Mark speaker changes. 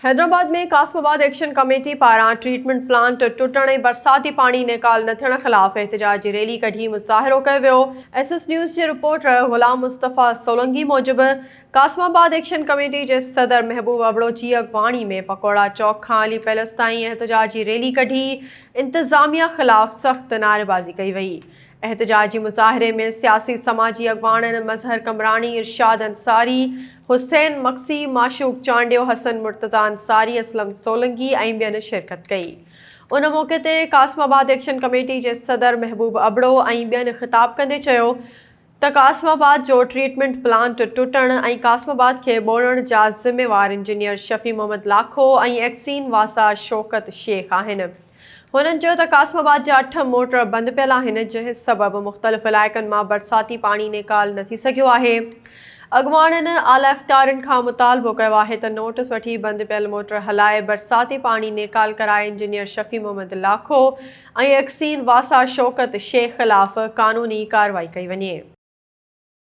Speaker 1: हैदराबाद में Kasmabad action committee पारां treatment plant टुटण ऐं बरसाती पानी निकाल न थियण ख़िलाफ़ एहतजाजी रैली कढी मुज़ाहिरो कयो वियो। एसएस न्यूज़ जे रिपोर्टर ग़ुलाम मुस्तफ़ा सोलंकी मूजिबि कासमाबाद एक्शन कमेटी जे सदर महबूब अबड़ो जी अॻवाणी में पकौड़ा चौक खां हली पैलेस ताईं एहतजाजी रैली कढी इंतज़ामिया ख़िलाफ़ सख़्त नारेबाज़ी कई वई। एहतजाजी मुज़ाहिरे में सियासी समाजी अॻवाननि मज़हर कमरानी, इरशाद अंसारी, हुसैन मक्सी, माशूक चांडियो, हसन मुर्तज़ा अंसारी, असलम सोलंकी ऐं ॿियनि शिरकत कई। उन मौक़े ते कासमाबाद एक्शन कमेटी जे सदर महबूब अबड़ो ऐं ॿियनि ख़िताब कंदे चयो त कासमाबाद जो ट्रीटमेंट प्लांट टुटण ऐं कासमाबाद खे ॿोड़ण जा ज़िम्मेवार इंजीनियर शफ़ी मोहम्मद लाखो ऐं एक्सीन वासा शौकत शेख आहिनि। हुननि चयो त कासमाबाद जा 8 मोटर बंदि पियल आहिनि, जंहिं सबबि मुख़्तलिफ़ इलाइक़नि मां बरसाती पाणी निकाल न थी सघियो आहे। अॻवाननि आला इख़्तियारनि खां मुतालबो कयो आहे त नोटिस वठी बंदि पियल मोटर हलाए बरसाती पाणी निकाल कराए इंजीनियर शफ़ी मोहम्मद लाखो ऐं एक्सीन वासा शौकत शेख ख़िलाफ़ क़ानूनी कार्रवाई कई वञे।